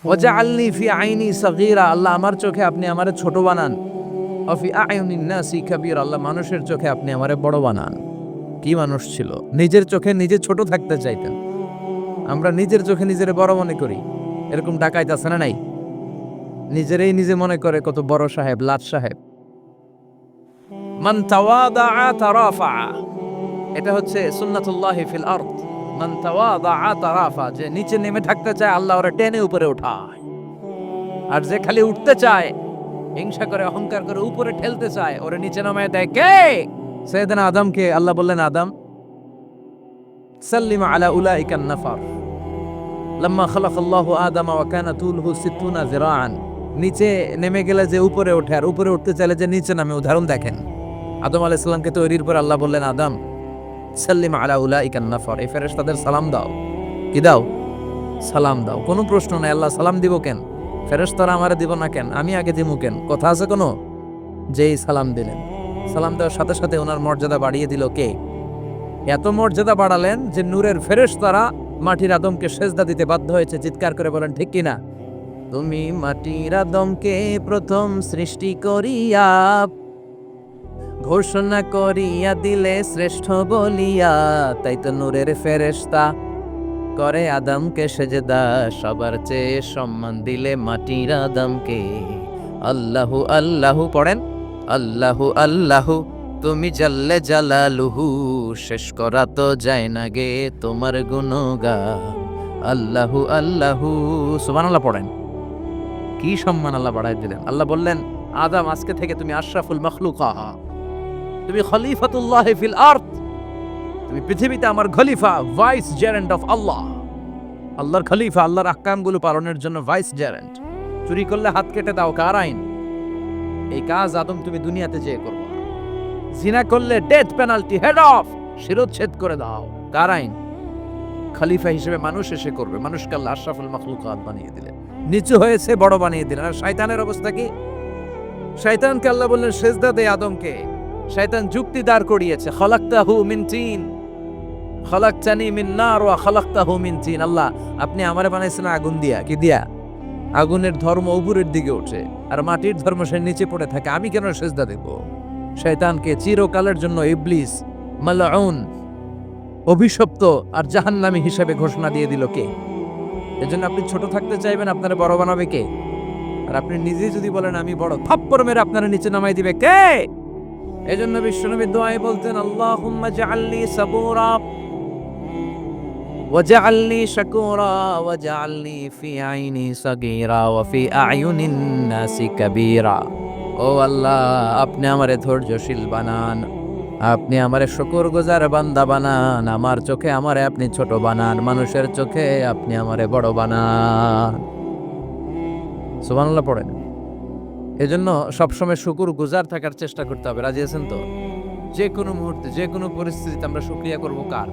ওয়াজআলনি ফি আইনি সাগীরা, আল্লাহ আমার চোখে আপনি আমারে ছোট বানান। ওয়া ফি আয়ুনিন নাসি কাবীরা, আল্লাহ মানুষের চোখে আপনি আমারে বড় বানান। কি মানুষ ছিল, নিজের চোখে নিজে ছোট থাকতে চাইতেন। আমরা নিজের চোখে নিজের বড় মনে করি, এরকম ডাকাইত আছে না নাই? নিজেরই নিজে মনে করে কত বড় সাহেব, লাট সাহেব। মান তাওয়াদা তারাফা, এটা হচ্ছে সুন্নাতুল্লাহি ফিল আরদ। মান তাওয়াদা তারাফা, যে নিচে নেমে থাকতে চায় আল্লাহ ওরে টেনে উপরে উঠায়, আর যে খালি উঠতে চায়, হিংসা করে অহংকার করে উপরে ঠেলতে চায়, ওরে নিচে নামায় দেয় কে? সাইয়েদনা আদমকে আল্লাহ বললেন, আদম সাল্লিম আলা উলাইকান নাফার লাম্মা খালাকাল্লাহু আদামা ওয়া কানা তুলহু 60 যিরাআন। নিচে নেমে গেলে যে উপরে ওঠে, আর উপরে উঠতে চাইলে যে নিচে নামে, উদাহরণ দেখেন। আদম আলাইহিস সালামকে তৈরির পর আল্লাহ বললেন, আদম সাল্লিম আলা উলাইকান নাফার, এই ফেরেশতাদের সালাম দাও। কি দাও? সালাম দাও। কোনো প্রশ্ন নাই, আল্লাহ সালাম দিব কেন? ফেরেশতারা আমারে দিব না কেন? আমি আগে দিমু কেন? কথা আছে কোনো? যেই সালাম দিলেন, সালাম দেওয়ার সাথে সাথে ওনার মর্যাদা বাড়িয়ে দিল কে? এত মর্যাদা বাড়ালেন যে নূরের ফেরেশতারা মাটির আদমকে সেজদা দিতে বাধ্য হয়েছে। চিৎকার করে বলেন ঠিক কিনা? তুমি মাটির আদমকে প্রথম সৃষ্টি করিয়া ঘোষণা করিয়া দিলে শ্রেষ্ঠ বলিয়া, তাই তো নূরের ফেরেশতা করে আদমকে সেজদা। সবার চেয়ে সম্মান দিলে মাটির আদমকে। আল্লাহু আল্লাহু পড়েন, আল্লাহু আল্লাহু তুমি জাল্লে জালালুহু, শেষ করা তো যায় না গে তোমার গুণগান। আল্লাহু আল্লাহু সুবহানাল্লাহ পড়েন। কি সম্মান আল্লাহ বাড়াই দিলেন। আল্লাহ বললেন, আদম আজকে থেকে তুমি আশরাফুল মখলুকা, তুমি খলিফাতুল্লাহ ফিল আরদ, তুমি পৃথিবীতে আমার খলিফা, ভাইস জেরেন্ট অফ আল্লাহ। আল্লাহর খলিফা, আল্লাহর আহকামগুলো পালনের জন্য ভাইস জেরেন্ট। চুরি করলে হাত কেটে দাও, কার আইন? এই কাজ আদম তুমি দুনিয়াতে যেয়ে করবে। জিনা করলে ডেথ পেনাল্টি, হেড অফ, শিরোচ্ছেদ করে দাও, কার আইন? খলিফা হিসেবে মানুষ এসে করবে। মানুষকে আল্লাহ আশরাফুল মাখলুকাত বানিয়ে দিলেন, নিচু হয়েছে বড় বানিয়ে দিলেন। আর শয়তানের অবস্থা কি? শয়তানকে আল্লাহ বললেন সেজদা দে আদমকে। শয়তান যুক্তি দাঁড় করিয়েছে, খলাকতাহু মিন তিন খলাকতানি মিন নার ওয়া খলাকতাহু মিন তিন। আল্লাহ আপনি আমারে বানাইছেন আগুন দিয়া। কি দিয়া? আগুনের ধর্ম উপরের দিকে ওঠে, আর মাটির ধর্ম সে নিচে পড়ে থাকে, আমি কেন সেজদা দেব? শয়তানকে চিরকালের জন্য ইবলিস, মালউন, অভিশপ্ত আর জাহান্নামী হিসেবে ঘোষণা দিয়ে দিল কে? এজন্য আপনি ছোট থাকতে চাইবেন, আপনারা বড় বানাবে কে? আর আপনি নিজেই যদি বলেন আমি বড়, থাপ্পড় মেরে আপনারা নিচে নামাই দিবে কে? এজন্য বিশ্বনবী দোয়ায় বলতেন, আল্লাহুম্মা জাআলনি সাবুরা ওয়াজআলনি শাকুরা ওয়াজআলনি ফি আইনি সাগীরা ওয়া ফি আয়ুনিন নাসি কাবীরা। ও আল্লাহ, আপনি আমারে ধৈর্যশীল বানান, আপনি আমারে শুকরগুজার বান্দা বানান, আমার চোখে আমারে আপনি ছোট বানান, মানুষের চোখে আপনি আমারে বড় বানান। সুবহানাল্লাহ পড়েন। এজন্য সবসময় শুকরগুজার থাকার চেষ্টা করতে হবে। রাজি আছেন তো? যে কোনো মুহূর্তে, যে কোনো পরিস্থিতিতে আমরা শুকরিয়া করব কার?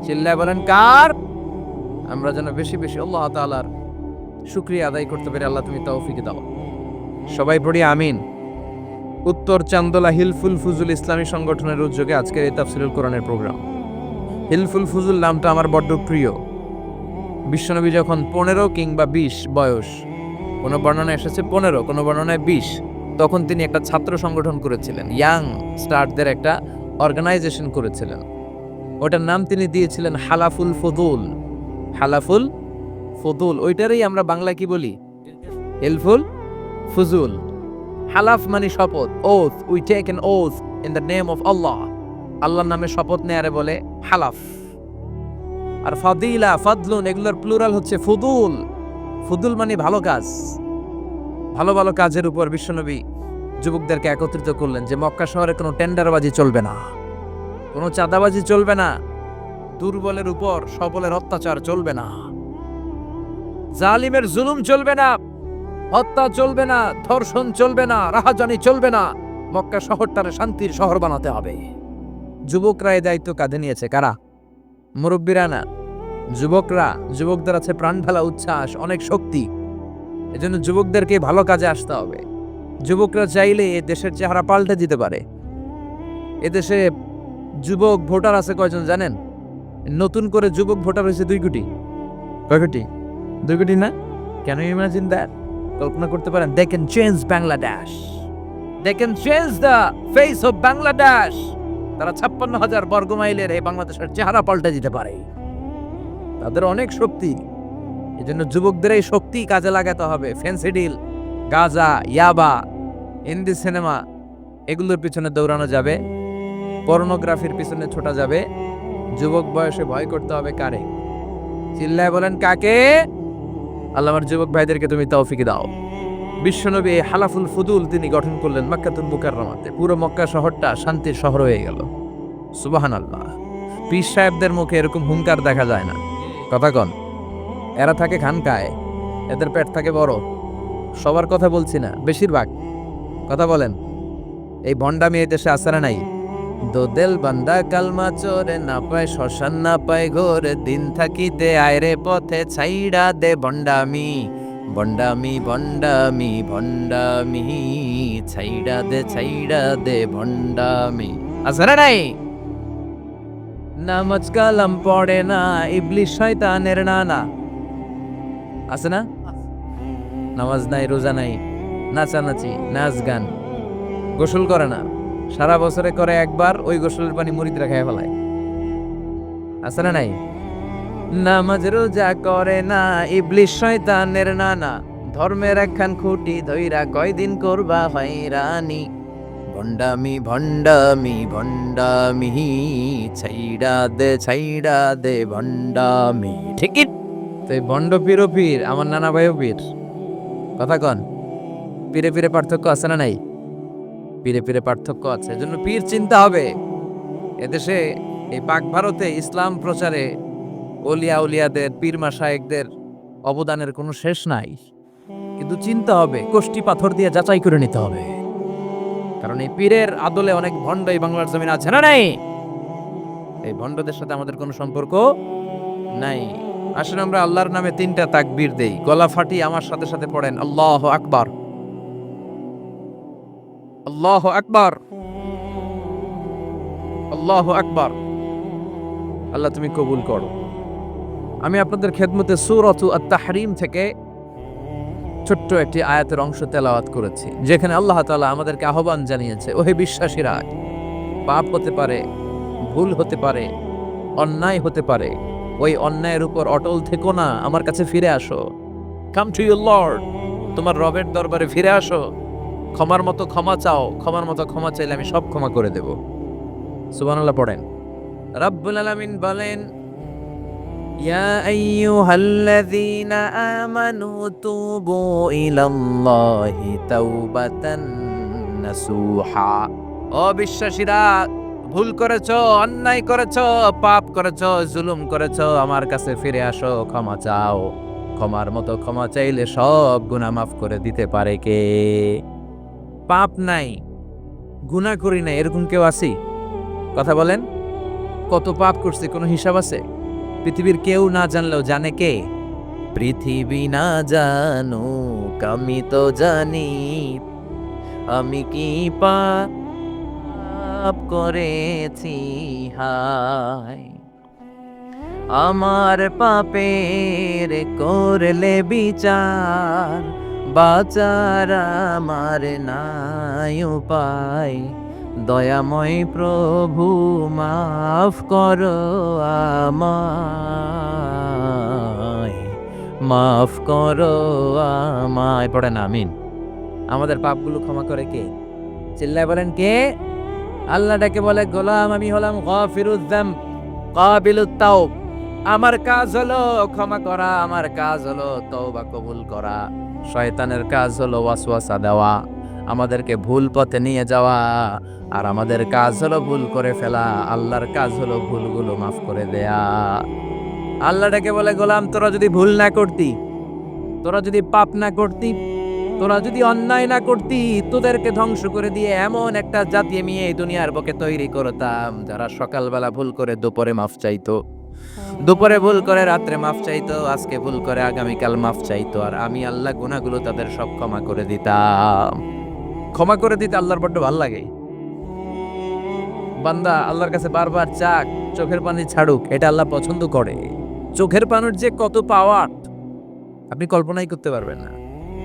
চিল্লায় বলেন কার? আমরা যেন বেশি বেশি আল্লাহ তাআলার শুকরিয়া আদায় করতে পারি। আল্লাহ তুমি তৌফিক দাও। সবাই পড়ি আমিন। উত্তর চান্দোলা হিলফুল ফুজুল ইসলামী সংগঠনের উদ্যোগে আজকের এই তাফসীরুল কোরআনের প্রোগ্রাম। হিলফুল ফুজুল নামটা আমার বড্ড প্রিয়। বিশ্বনবী যখন 15 কিংবা 20 বয়স, কোনো বর্ণনায় এসেছে 15, কোনো বর্ণনায় 20, তখন তিনি একটা ছাত্র সংগঠন করেছিলেন, ইয়াং স্টারদের একটা অর্গানাইজেশন করেছিলেন। ওটার নাম তিনি দিয়েছিলেন হালাফুল ফুদুল। হালাফুল ফুদুল, ওইটারই আমরা বাংলা কি বলি? হিলফুল ফুজুল। হালাফ মানে শপথ, oath, we take an oath in the name of Allah. আল্লাহর নামে শপথ নেয়ারে বলে হালাফ। আর ফাদিলা, ফাদলুন, এগুলোর প্লুরাল হচ্ছে ফুদুল। ফুদুল মানে ভালো কাজ। ভালো ভালো কাজের উপর বিশ্বনবী যুবকদেরকে একত্রিত করলেন যে মক্কা শহরে কোনো টেন্ডারবাজি চলবে না, কোনো চাঁদাবাজি চলবে না, দুর্বলের উপর সবলের অত্যাচার চলবে না, জালিমের জুলুম চলবে না, হত্যা চলবে না, ধর্ষণ চলবে না, রাহাজানি চলবে না। মক্কা শহরটারে শান্তির শহর বানাতে হবে। যুবকরা এই দায়িত্ব কাঁধে নিয়েছে। কারা? মুরব্বীরা না, যুবকরা। যুবকদের আছে প্রাণ ঢালা উচ্ছ্বাস, অনেক শক্তি। এজন্য যুবকদেরকে ভালো কাজে আসতে হবে। যুবকরা চাইলে এ দেশের চেহারা পাল্টে দিতে পারে। এদেশে যুবক ভোটার আছে কয়জন জানেন? নতুন করে যুবক ভোটার হয়েছে 2 কোটি। কয় কোটি? 2 কোটি না? Can you imagine that? কল্পনা করতে পারেন? They can change Bangladesh, they can change the face of Bangladesh. তারা 56,000 বর্গমাইলের এই বাংলাদেশের চেহারা পাল্টে দিতে পারে। তাদের অনেক শক্তি। এই জন্য যুবকদের এই শক্তি কাজে লাগাতে হবে। ফেন্সিডিল, গাঁজা, ইয়াবা, হিন্দি সিনেমা এগুলোর পিছনে দৌড়ানো যাবে, পর্নোগ্রাফির পিছনে ছোটা যাবে। যুবক বয়সে ভয় করতে হবে কারে? চিল্লায় বলেন কাকে? আল্লাহ আমার যুবক ভাইদেরকে তুমি তৌফিক দাও। বিশ্বনবী এই হালাফুল ফুদুল তিনি গঠন করলেন মক্কাতুল মুকাররমাতে। পুরো মক্কা শহরটা শান্তির শহর হয়ে গেল। সুবহানাল্লাহ। পীর সাহেবদের মুখে এরকম হুঙ্কার দেখা যায় না। কথা কন। এরা থাকে খানকায়, এদের পেট থাকে বড়। সবার কথা বলছি না, বেশিরভাগ। কথা বলেন। এই ভণ্ডামি এই দেশে আছে না নাই? দোদেল বান্দা কালমা চোরে, না পায় শ্মশান না পায় ঘোর, দিন থাকিতে আয়রে পথে ছাইড়া দে ভণ্ডামি, ভণ্ডামি ভণ্ডামি ভণ্ডামি, ছাইড়া দে ভণ্ডামি। আছে না নাই? নামাজ কালাম পড়ে না, ইবলিশ শয়তানের নানা। আছে না? নামাজ নাই, রোজা নাই, নাচানাচি, নাচ গান, গোসল করে না, সারা বছরে করে একবার, ওই গোসলের পানি মুরিদরা খেয়ে ফেলায়। আছে না নাই? নামাজ রোজা করে না, ইবলিশ শয়তানের নানা, ধর্মের একখান খুঁটি ধইরা কয়দিন করবা হয়রানি, ভণ্ডামি ভণ্ডামি ভণ্ডামি, ছাইড়া দে ভণ্ডামি। ঠিকই তো। এই ভণ্ড পীরও পীর, আমার নানা ভাইও পীর। কথা কন। পীরে পীরে পার্থক্য আছে না নাই? পীরে পীরে পার্থক্য আছে। এজন্য পীর চিন্তা হবে। এদেশে এই পাক ভারতে ইসলাম প্রচারে ওলিয়া উলিয়াদের, পীর মাশায়েখদের অবদানের কোনো শেষ নাই। কিন্তু চিন্তা হবে, কষ্টি পাথর দিয়ে যাচাই করে নিতে হবে। কারণ এই পীরের আদলে অনেক ভণ্ড এই বাংলার জমিন আছে না নাই? এই ভণ্ডদের সাথে আমাদের কোনো সম্পর্ক নাই। আসলে আমরা আল্লাহর নামে 3টা তাকবীর দেই, গলা ফাটি আমার সাথে সাথে পড়েন আল্লাহু আকবার, আল্লাহু আকবার, আল্লাহু আকবার। আল্লাহ তুমি কবুল করো। আমি আপনাদের খেদমতে সূরাতু আত-তাহরীম থেকে ছোট্ট একটি আয়াতের অংশ তেলাওয়াত করেছি, যেখানে আল্লাহ তাআলা আমাদেরকে আহ্বান জানিয়েছে, ওহে বিশ্বাসীরা, পাপ হতে পারে, ভুল হতে পারে, অন্যায় হতে পারে, ওই অন্যায়ের উপর অটল থেকো না, আমার কাছে ফিরে আসো। কাম টু ইউর লর্ড, তোমার রবের দরবারে ফিরে আসো, ক্ষমার মতো ক্ষমা চাও, ক্ষমার মতো ক্ষমা চাইলে আমি সব ক্ষমা করে দেব। সুবহানাল্লাহ পড়েন। রাব্বুল আলামিন বলেন, ইয়া আইয়ুহাল্লাযীনা আমানু তুবু ইলাল্লাহি তাওবাতান নাসুহা। ও বিশ্বাসীরা, ভুল করেছো, অন্যায় করেছো, পাপ করেছো, জুলুম করেছো, আমার কাছে ফিরে আসো, ক্ষমা চাও। ক্ষমার মতো ক্ষমা চাইলে সব গুনাহ মাফ করে দিতে পারে কে? পাপ নাই, গুনাহ করি নাই, এরকম কেউ আছি? কথা বলেন। কত পাপ করছি, কোনো হিসাব আছে? পৃথিবীর কেউ না জানলেও জানে কে? পৃথিবী না জানুক আমি তো জানি, আমি কি পাপ করেছি হায়। আমার পাপের করলে বিচার, বাঁচার আমার নাই উপায়। দয়াময় প্রভু মাফ করো আমায়, মাফ করো আমায়। পড়েন আমিন। আমাদের পাপগুলো ক্ষমা করে কে? চিল্লায় বলেন কে? আল্লাহ ডাকে বলে, গোলাম আমি হলাম গাফিরুয যামব কাবিলুত তাওব। আমার কাজ হলো ক্ষমা করা, আমার কাজ হলো তওবা কবুল করা। শয়তানের কাজ হলো ওয়াসওয়াসা দেওয়া, আমাদেরকে ভুল পথে নিয়ে যাওয়া। আর আমাদের কাজ হলো ভুল করে ফেলা, আল্লাহর কাজ হলো ভুলগুলো মাফ করে দেয়া। আল্লাহ ডাকে বলে, গোলাম তোরা যদি ভুল না করতি, তোরা যদি পাপ না করতি, তোরা যদি অন্যায় না করতি, তোদেরকে ধ্বংস করে দিয়ে এমন একটা জাতি আমি এই দুনিয়ার বুকে তৈরি করতাম, যারা সকালবেলা ভুল করে দুপুরে মাফ চাইতো, দুপুরে ভুল করে রাত্রে মাফ চাইতো, আজকে ভুল করে আগামীকাল মাফ চাইতো। আর আমি আল্লাহ গুনাহগুলো তাদের সব ক্ষমা করে দিতাম। ক্ষমা করে দিতে আল্লাহর বড্ড ভালো লাগে। বান্দা আল্লাহর কাছে বারবার চাক, চোখের পানি ছাড়ুক, এটা আল্লাহ পছন্দ করে। চোখের পানির যে কত পাওয়ার, আপনি কল্পনাই করতে পারবেন না।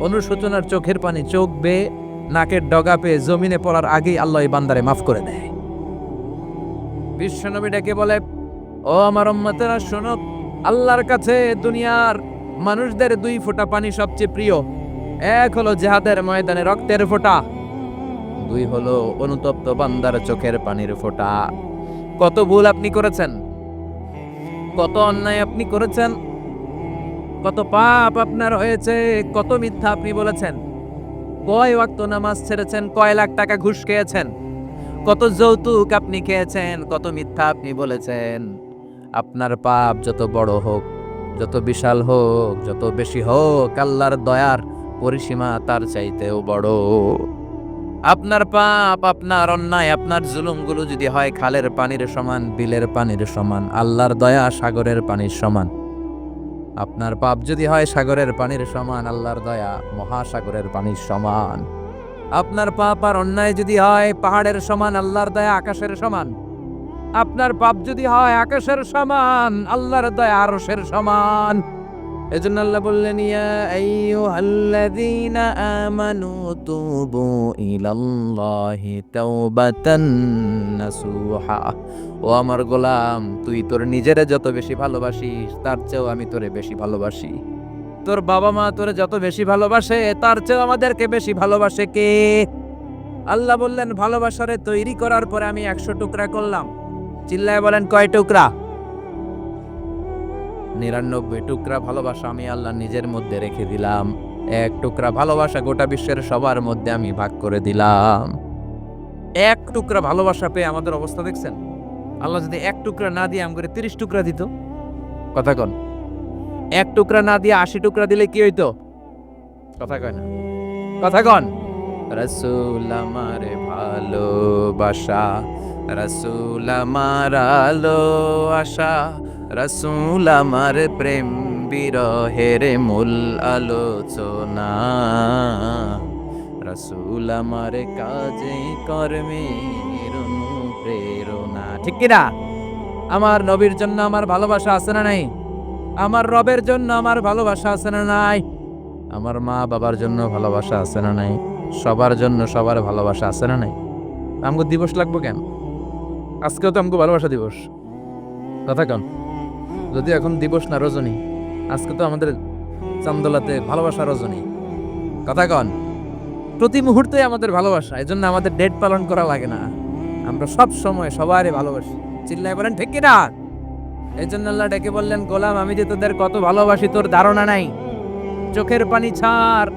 অনুশোচনার চোখের পানি চোখ বেয়ে নাকের ডগা পেয়ে জমিনে পড়ার আগেই আল্লাহ এই বান্দারে মাফ করে দেয়। বিশ্বনবী ডেকে বলে, ও আমার উম্মতেরা শোনো, আল্লাহর কাছে দুনিয়ার মানুষদের 2 ফোঁটা পানি সবচেয়ে প্রিয়। এক হলো জিহাদের ময়দানে রক্তের ফোঁটা, 2 হলো অনুতপ্ত বান্দার চোখের পানির ফোঁটা। কত ভুল আপনি করেছেন, কত অন্যায় আপনি করেছেন, কত পাপ আপনার হয়েছে, কত মিথ্যা আপনি বলেছেন, কয় ওয়াক্ত নামাজ ছেড়েছেন, কয় লাখ টাকা ঘুষ খেয়েছেন, কত যৌতুক আপনি খেয়েছেন, কত মিথ্যা আপনি বলেছেন। আপনার পাপ যত বড় হোক, যত বিশাল হোক, যত বেশি হোক, আল্লাহর দয়ার পরিসীমা তার চাইতেও বড়। আপনার পাপ, আপনার অন্যায়, আপনার জুলুমগুলো যদি হয় খালের পানির সমান, বিলের পানির সমান, আল্লাহর দয়া সাগরের পানির সমান। আপনার পাপ যদি হয় সাগরের পানির সমান, আল্লাহর দয়া মহাসাগরের পানির সমান। আপনার পাপ আর অন্যায় যদি হয় পাহাড়ের সমান, আল্লাহর দয়া আকাশের সমান। আপনার পাপ যদি হয় আকাশের সমান, আল্লাহর দয়া আরশের সমান। এজন্য আল্লাহ বললেন, ইয়া আইয়ুহাল্লাযীনা আমানু তুবু ইলাল্লাহি তাওবাতান নাসুহা। ও আমার গোলাম, তুই তোর নিজেরে যত বেশি ভালোবাসিস তার চেয়েও আমি তোরে বেশি ভালোবাসি। তোর বাবা মা তোরে যত বেশি ভালোবাসে তার চেয়েও আমাদেরকে বেশি ভালোবাসে কে? আল্লাহ বললেন, ভালোবাসারে তৈরি করার পরে আমি 100 টুকরা করলাম। চিল্লায় বলেন, কয় টুকরা? 99 টুকরা ভালোবাসা আমি আল্লাহ নিজের মধ্যে রেখে দিলাম। 1 টুকরা ভালোবাসা গোটা বিশ্বের সবার মধ্যে আমি ভাগ করে দিলাম। 1 টুকরা ভালোবাসা পেয়ে আমাদের অবস্থা দেখছেন? আল্লাহ যদি 1 টুকরা না দিয়ে আমাকে 30 টুকরা দিত, কথা কন। 1 টুকরা না দিয়ে 80 টুকরা দিলে কি হইতো? কথা কয় না, কথা কন। রাসূল আমারে ভালোবাসা, রাসূল আমার আলো আশা, রাসূল আমার প্রেম বিরহের মূল আলোচনা, রাসূল আমার কাজে কর্মের অনুপ্রেরণা। ঠিক কিনা? আমার নবীর জন্য আমার ভালোবাসা আছে না নাই? আমার রবের জন্য আমার ভালোবাসা আছে না নাই? আমার মা বাবার জন্য ভালোবাসা আছে না নাই? সবার জন্য সবার ভালোবাসা আছে না নাই? আমগো দিবস লাগবো কেন? আজকেও তো আমগো ভালোবাসা দিবস, কথা কন। যদি এখন দিবস না রজনী, আজকে তো আমাদের চান্দোলাতে ভালোবাসা রজনী, কথা কন। প্রতি মুহূর্তে আমাদের ভালোবাসা, এজন্য আমাদের ডেট পালন করা লাগে না। আমরা সব সময় সবারই ভালোবাসি। চিল্লায় বলেন ঠিক কিনা? এই জন্য আল্লাহ ডেকে বললেন, গোলাম আমি যে তোদের কত ভালোবাসি তোর ধারণা নাই। চোখের পানি ছাড়,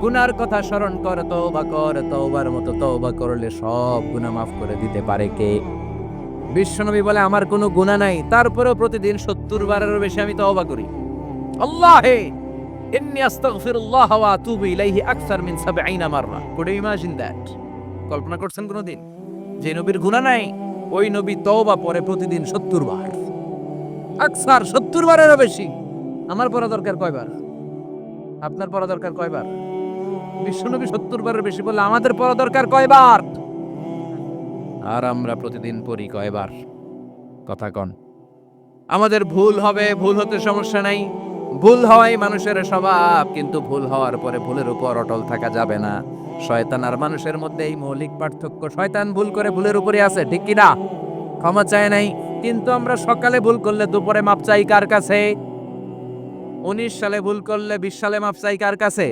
গুনার কথা স্মরণ কর, তওবা কর। তওবার মতো তওবা করলে সব গুনাহ মাফ করে দিতে পারে কে? বিশ্বনবী বলে, আমার কোনো গুনাহ নাই, তারপরেও প্রতিদিন 70 বারেরও বেশি আমি তওবা করি। আল্লাহে ইন্নী আস্তাগফিরুল্লাহ ওয়া আতুবু ইলাইহি আকসার মিন 70 মাররা। Could you imagine that? কল্পনা করছেন কোনোদিন যে নবীর গুনাহ নাই ওই নবী তওবা পড়ে প্রতিদিন 70 বার, আকসার 70 বারেরও বেশি। আমার পড়া দরকার কয়বার? আপনার পড়া দরকার কয়বার? বিশ্বনবী 70 বারের বেশি বললে আমাদের পড়া দরকার কয়বার? আর আমরা প্রতিদিন পড়ি কয়বার? কথা কন। আমাদের ভুল হবে, ভুল হতে সমস্যা নাই, ভুল হওয়াই মানুষের স্বভাব, কিন্তু ভুল হওয়ার পরে ভুলের উপর অটল থাকা যাবে না। শয়তান আর মানুষের মধ্যে এই মৌলিক পার্থক্য। শয়তান ভুল করে ভুলের উপরে আছে, ঠিক কি না? ক্ষমা চায় নাই, কিন্তু আমরা সকালে ভুল করলে দুপুরে মাপ চাই কার কাছে? 19 সালে ভুল করলে 20 সালে মাপ চাই কার কাছে?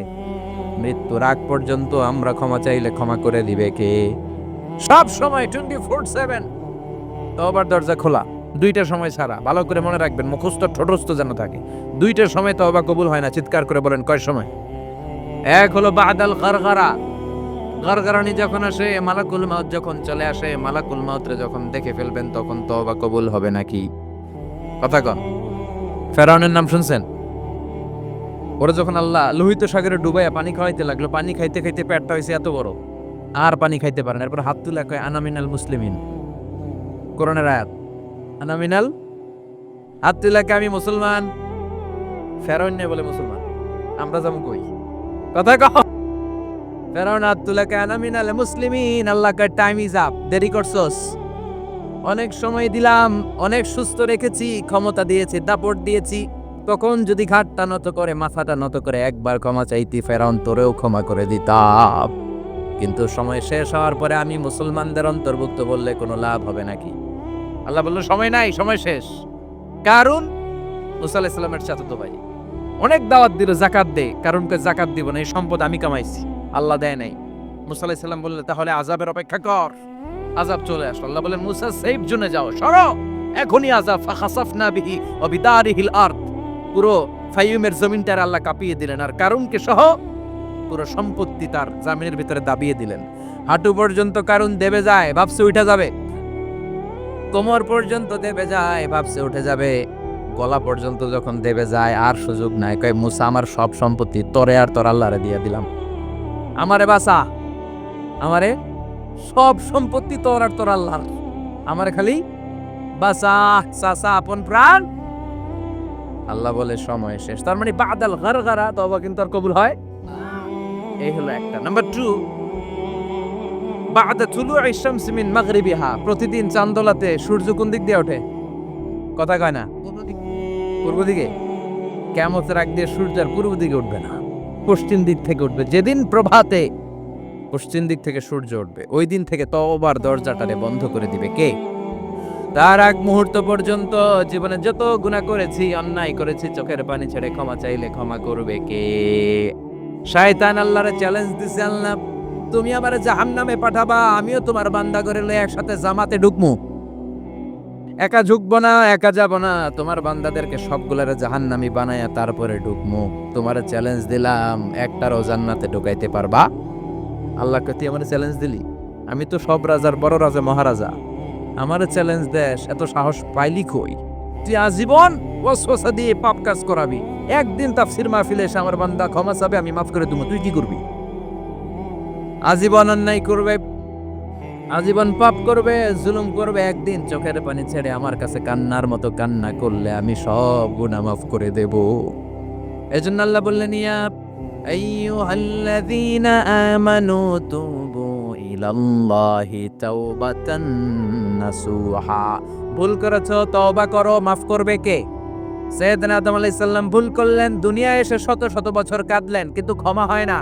মৃত্যুর আগ পর্যন্ত আমরা ক্ষমা চাইলে ক্ষমা করে দিবে কে? সব সময় 24/7 তওবার দরজা খোলা, 2টা সময় ছাড়া। ভালো করে মনে রাখবেন, মুখস্থ ঠোঁটস্থ যেন থাকে। 2টা সময় তওবা কবুল হয় না। চিৎকার করে বলেন কয় সময়? এক হলো বাদাল গারগারা, গারগারানি যখন আসে, মালাকুল মাউত যখন চলে আসে, মালাকুল মাউতরে যখন দেখে ফেলবেন তখন তওবা কবুল হবে নাকি? কথা কন। ফেরাউনের নাম শুনছেন? ওরা যখন আল্লাহ লোহিত সাগরে ডুবাইয়া পানি খাওয়াইতে লাগলো, পানি খাইতে খাইতে পেটটা হয়েছে এত বড়, আর পানি খাইতে পারেন। এরপর হাত তুলে কয় আনা মিনাল মুসলিমিন। কোরআনের আয়াত, আনা মিনাল, হাত তুলে কয় আমি মুসলমান। ফেরাউন নেই বলে মুসলমান, আমরা যেমন কই, কথা কও। ফেরাউন হাত তুলে কয় আনা মিনাল মুসলিমিন। আল্লাহ কয় টাইম ইজ আপ, দেরি করছস। অনেক সময় দিলাম, অনেক সুস্থ রেখেছি, ক্ষমতা দিয়েছি, দাপট দিয়েছি, তখন যদি ঘাটটা নত করে, মাথাটা নত করে একবার ক্ষমা চাইতি, ফেরাউন তোরেও ক্ষমা করে দিতাম। কিন্তু সময় শেষ হওয়ার পরে আমি মুসলমানদের অন্তর্ভুক্ত বললে কোনো লাভ হবে নাকি? আল্লাহ বলল সময় নাই, সময় শেষ। কারণ মুসা আলাইহিস সালামের চাচাতো ভাই অনেক দাওয়াত দিল, জাকাত দে। কারণকে জাকাত দিব না, এই সম্পদ আমি কামাইছি, আল্লাহ দেয় নাই। মুসা আলাইহিস সালাম বললেন তাহলে আযাবের অপেক্ষা কর। আযাব চলে আসলো। আল্লাহ বলেন মুসা সেফ জোনে যাও, সরো, এখনই আযাব। ফাখাসাফনা বিহি ওয়া বিদারিহিল আরদ, পুরো ফাইয়ুমের জমিনটার আল্লাহ কাঁপিয়ে দিলেন, আর কারুনকে সহ পুরো সম্পত্তি তার জামিনের ভিতরে দাবিয়ে দিলেন। হাঁটু পর্যন্ত কারুন দেবে যায়, ভাবছে উঠে যাবে। কোমর পর্যন্ত দেবে যায়, ভাবছে উঠে যাবে। গলা পর্যন্ত যখন দেবে যায় আর সুযোগ নাই। কয় মুসা আমার সব সম্পত্তি তোরে আর তোর আল্লাহরে দিয়ে দিলাম, আমারে বাঁচা, আমারে সব সম্পত্তি তোর আর তোর আল্লাহর, আমারে খালি বাঁচা চাচা আপন প্রাণ। আল্লাহ বলে সময় শেষ। তার মানে বাদাল গারগারা তওবা কিন্তু আর কবুল হয়। এই হলো একটা। নাম্বার 2, বাদা তুলুই শামস মিন মাগরিবিহা, প্রতিদিন চাঁদোলাতে সূর্য কোন দিক দিয়ে ওঠে? কথা কয় না? পূর্ব দিকে। কিয়ামতের আগ দিয়ে সূর্য আর পূর্ব দিকে উঠবে না, পশ্চিম দিক থেকে উঠবে। যেদিন প্রভাতে পশ্চিম দিক থেকে সূর্য উঠবে, ওই দিন থেকে তওবার দরজাটারে বন্ধ করে দিবে কে? তার আগ মুহূর্ত পর্যন্ত জীবনে যত গুনাহ করেছি, অন্যায় করেছি, চোখের পানি ছেড়ে ক্ষমা চাইলে ক্ষমা করবে কে? শয়তান আল্লাহরে চ্যালেঞ্জ দিছে, আল্লাহ তুমি আমারে জাহান্নামে পাঠাবা, আমিও তোমার বান্দা করে লয়ে একসাথে জামাতে ঢুকমু। একা ঢুকবো না, একা যাব না, তোমার বান্দাদেরকে সবগুলারে জাহান্নামী বানায়া তারপরে ঢুকমু। তোমারে চ্যালেঞ্জ দিলাম, একটারও জান্নাতে ঢুকাইতে পারবা? আল্লাহকে তুই আমারে চ্যালেঞ্জ দিলি? আমি তো সব রাজার বড় রাজা, মহারাজা, আমারে চ্যালেঞ্জ দেশ, এত সাহস পাইলি কই? তুই আজীবন ওয়াসওয়াসা দিয়ে পাপ কাজ করাবি, একদিন তাফসীর মাহফিলে এসে আমার বান্দা ক্ষমা চাবে, আমি মাফ করে দেবো, তুই কি করবি? আজীবন অন্যায় করবে, আজীবন পাপ করবে, জুলুম করবে, একদিন চোখের পানি ছেড়ে আমার কাছে কান্নার মতো কান্না করলে আমি সব গুনাহ মাফ করে দেব। এজন্য আল্লাহ বললেন ইয়া আইয়ুহাল্লাযীনা আমানু তুবু ইলাল্লাহি তাওবাতান নাসুহা। ভুল করেছো, তওবা করো, মাফ করবে কে? সাইয়েদনা আদম আলাইহিস সালাম ভুল করলেন, দুনিয়ায় এসে শত শত বছর কাঁদলেন, কিন্তু ক্ষমা হয় না।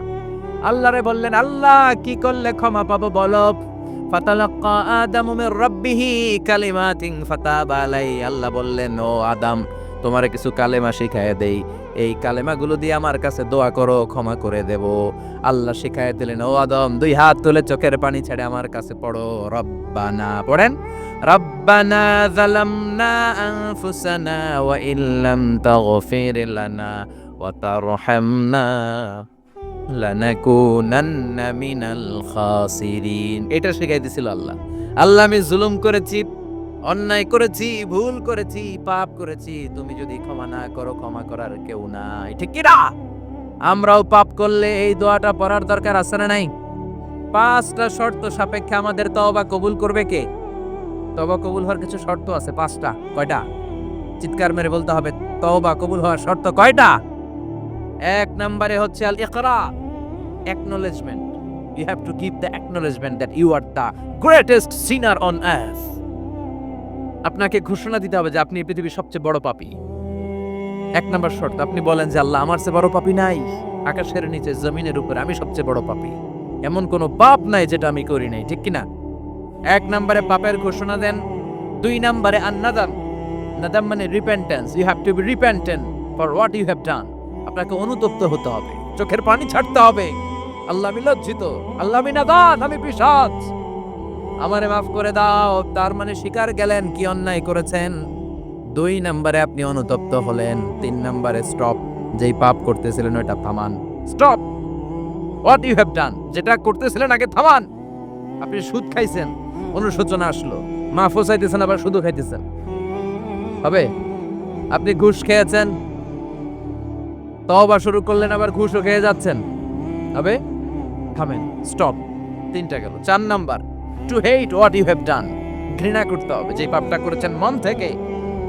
আল্লাহরে বললেন আল্লাহ কি করলে ক্ষমা পাবো বলো? ফাতালাক্কা আদামু মির রাব্বিহি কালিমাতিন ফাতাবা আলাইহি। আল্লাহ বললেন ও আদম, তোমারে কিছু কালেমা শিখায় দেই, এই কালেমাগুলো দিয়ে আমার কাছে দোয়া করো, ক্ষমা করে দেব। আল্লাহ শিখায় দিলেন ও আদম, দুই হাত তুলে চোখের পানি ছেড়ে আমার কাছে পড়ো, রব্বানা, পড়েন, রব্বানা যালামনা আনফুসানা ওয়া ইল্লাম তাগফির লানা ওয়া তারহামনা লানাকুনান্না মিনাল খাসিরিন। এটা শিখাই দিছিল আল্লাহ। আল্লাহ আমি জুলুম করেছি, অন্যায় করেছি, ভুল করেছি, পাপ করেছি, তুমি যদি ক্ষমা না করো, ক্ষমা করার কেউ নাই, ঠিক কি না? আমরাও পাপ করলে এই দোয়াটা পড়ার দরকার আছে না নাই? 5টা শর্ত সাপেক্ষে আমাদের তওবা কবুল করবে কে? তওবা কবুল হওয়ার কিছু শর্ত আছে 5টা। কয়টা? চিৎকার মেরে বলতে হবে, তওবা কবুল হওয়ার শর্ত কয়টা? 1 নম্বরে হচ্ছে আল ইকরা, acknowledgement. You have to give the acknowledgement that you are the greatest sinner on earth. আপনাকে ঘোষণা দিতে হবে যে আপনি এই পৃথিবীর সবচেয়ে বড় পাপী। 1 নম্বর শর্ত, আপনি বলেন যে আল্লাহ আমার চেয়ে বড় পাপী নাই, আকাশের নিচে জমিনের উপরে আমি সবচেয়ে বড় পাপী, এমন কোনো পাপ নাই যেটা আমি করি নাই, ঠিক কি না? 1 নম্বরে পাপের ঘোষণা দেন। 2 নম্বরে আন-নাদাম, নাদাম মানে repentance. You have to be repentant for what you have done. আপনাকে অনুতপ্ত হতে হবে, চোখের পানি ছাড়তে হবে। আল্লাহ আমি লজ্জিত, আল্লাহ আমি নাদান, আমি পিশাচ, আমারে মাফ করে দাও। তার মানে স্বীকার গেলেন কি অন্যায় করেছেন। 2 নম্বরে আপনি অনুতপ্ত হলেন। 3 নম্বরে স্টপ, যেই পাপ করতেছিলেন ওটা থামান। Stop what you have done, যেটা করতেছিলেন আগে থামান। আপনি সুদ খাইছেন, অনুশোচনা আসলো, মাফও চাইতেছেন, আবার সুদও খাইতেছেন, হবে? আপনি ঘুষ খেয়েছেন, তওবা শুরু করলেন, আবার ঘুষও খেয়ে যাচ্ছেন, হবে? থামেন, স্টপ। 3টা গেল। 4 number, to hate what you have done, ঘৃণা করতে হবে, যে পাপটা করেছেন মন থেকে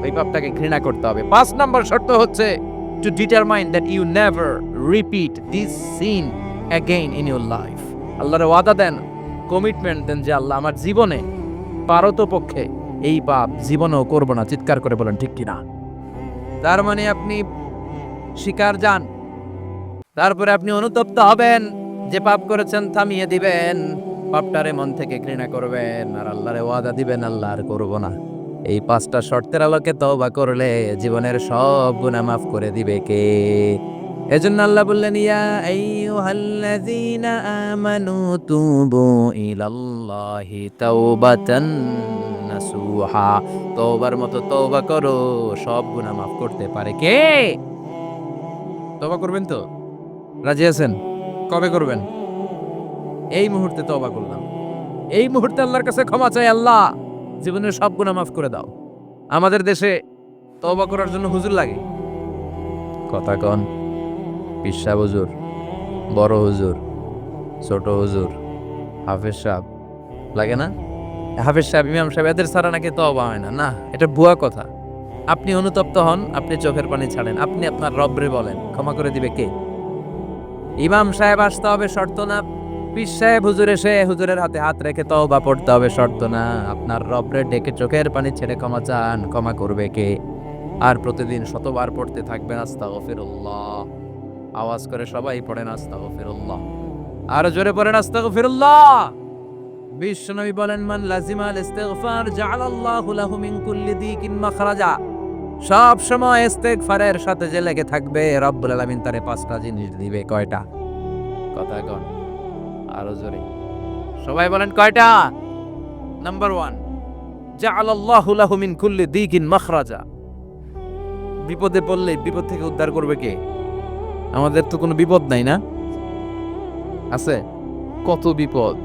ওই পাপটাকে ঘৃণা করতে হবে। 5 নাম্বার শর্ত হচ্ছে to determine that you never repeat this sin again in your life. আল্লাহর ওয়াদা দেন, কমিটমেন্ট দেন যে আল্লাহ আমার জীবনে পারতপক্ষে এই পাপ জীবনেও করব না। চিৎকার করে বলেন ঠিক কিনা? তার মানে আপনি শিকার যান। তারপরে আপনি অনুতপ্ত হবেন, যে পাপ করেছেন থামিয়ে দিবেন, পাপটারে মন থেকে ঘৃণা করবেন, আর আল্লাহরে ওয়াদা দিবেন আল্লাহ আর করব না। এই 5টা শর্তের আলোকে তওবা করলে জীবনের সব গুনাহ মাফ করে দিবে কে? এজন্য আল্লাহ বললেন, ইয়া আইয়ুহাল্লাযীনা আমানু তুবু ইলাল্লাহি তাওবাতান নাসুহা। তওবার মতো তওবা করো, সব গুনাহ মাফ করতে পারে কে? তওবা করবেন তো? রাজি আছেন? কবে করবেন? এই মুহূর্তে তওবা করলাম, এই মুহূর্তে আল্লাহর কাছে ক্ষমা চাই, আল্লাহ জীবনের সব গুনাহ মাফ করে দাও। আমাদের দেশে তওবা করার জন্য হুজুর লাগে। কথা কন, পীর সাহেব হুজুর, বড় হুজুর, ছোট হুজুর, হাফেজ সাহেব লাগে না? হাফেজ সাহেব, ইমাম সাহেব, এদের ছাড়া নাকি তওবা হয় না। না, এটা ভুয়া কথা। আপনি অনুতপ্ত হন, আপনি চোখের পানি ছাড়েন, আপনি আপনার রবরে বলেন, ক্ষমা করে দিবে কে? ইমাম সাহেব আসতে হবে শর্ত না, পীর সাহেব হুজুর এসে হুজুরের হাতে হাত রেখে তওবা পড়তে হবে শর্ত না। আপনার রবরে ডেকে চোখের পানি ছেড়ে ক্ষমা চান, ক্ষমা করবে কে? আর প্রতিদিন শতবার পড়তে থাকবেন আস্তাগফিরুল্লাহ। আওয়াজ করে সবাই পড়েন আস্তাগফিরুল্লাহ, আর জোরে পড়েন আস্তাগফিরুল্লাহ। বিশ্বনবী বলেন, মান লাজিমাল ইস্তিগফার জাআলাল্লাহু লাহু মিন কুল্লি দিকিন মাখরাজা। সব সময় ইস্তেগফারের সাথে যে লেগে থাকবে, রব্বুল আলামিন তারে 5টা জিনিস দিবে। কয়টা? কথা কন আরো জোরে, সবাই বলেন কয়টা? নাম্বার 1, জাআলাল্লাহু লাহু মিন কুল্লি দিকিন মাখরাজা। বিপদে পড়লে বিপদ থেকে উদ্ধার করবে কে? আমাদের তো কোনো বিপদ নাই না? আছে? কত বিপদ,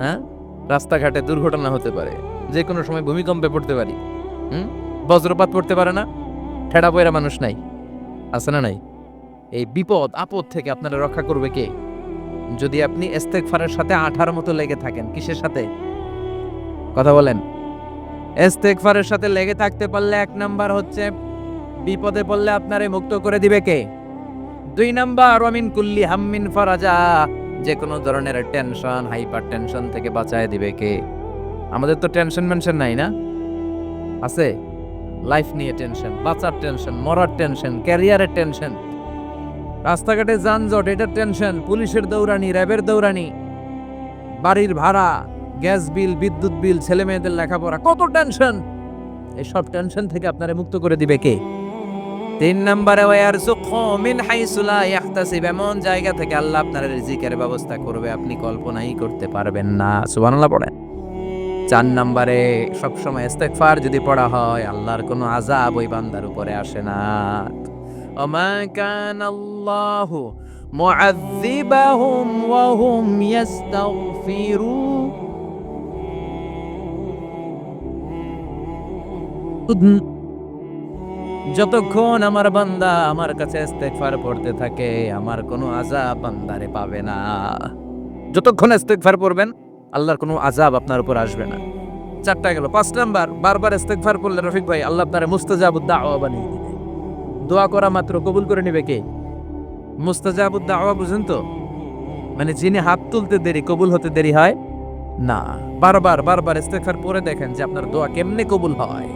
হ্যাঁ? রাস্তাঘাটে দুর্ঘটনা হতে পারে, যে কোনো সময় ভূমিকম্পে পড়তে পারি, বজ্রপাত পড়তে পারে না? ঠেড়া পয়রা মানুষ নাই, আছে না নাই? এই বিপদ আপদ থেকে আপনারা রক্ষা করবে কে? যদি আপনি ইস্তেগফারের সাথে আঠার মতো লেগে থাকেন। কিসের সাথে? কথা বলেন। ইস্তেগফারের সাথে লেগে থাকতে পারলে 1 নাম্বার হচ্ছে বিপদে পড়লে আপনারে মুক্ত করে দিবে কে? 2 নাম্বার, ওয়া মিন কুল্লি হাম্মিন ফারাজা। যে কোনো ধরনের টেনশন, হাইপার টেনশন থেকে বাঁচায় দিবে কে? আমাদের তো টেনশন মেনশন নাই না? আছে? লাইফ নিয়ে টেনশন, বাঁচার টেনশন, মরার টেনশন, ক্যারিয়ারের টেনশন, রাস্তাঘাটে যানজট, এটার টেনশন, পুলিশের দৌড়ানি, র্যাবের দৌড়ানি, বাড়ির ভাড়া, গ্যাস বিল, বিদ্যুৎ বিল, ছেলে মেয়েদের লেখাপড়া, কত টেনশন। এই সব টেনশন থেকে আপনারে মুক্ত করে দিবে কে? 3 নম্বরে, ওয়ারযুকহু মিন হাইসু লা ইয়াহতাসিব। এমন জায়গা থেকে আল্লাহ আপনার রিজিকের ব্যবস্থা করবে আপনি কল্পনাই করতে পারবেন না। সুবহানাল্লাহ পড়েন। 4 নম্বরে, সবসময় ইস্তেগফার যদি পড়া হয়, আল্লাহর কোনো আযাব ওই বান্দার উপরে আসে না। ওমা কানাল্লাহু মুআযযিবাহুম ওয়া হুম ইস্তাগফিরুন। যতক্ষণ আমার বান্দা আমার কাছে ইস্তেগফার পড়তে থাকে, আমার কোনো আযাব বান্দারে পাবে না। যতক্ষণ ইস্তেগফার পড়বেন, আল্লাহর কোনো আযাব আপনার উপর আসবে না। 4টা গেল। 5 নাম্বার, বারবার ইস্তেগফার পড়লে রফিক ভাই আল্লাহ আপনারে মুস্তাজাবুদ দাওয়া বানিয়ে দিবে। দোয়া করা মাত্র কবুল করে নিবে কে? মুস্তাজাবুদ দাওয়া বুঝেন তো? মানে যিনি হাত তুলতে দেরি, কবুল হতে দেরি হয় না। বারবার বারবার ইস্তেগফার পড়ে দেখেন যে আপনার দোয়া কেমনে কবুল হয়।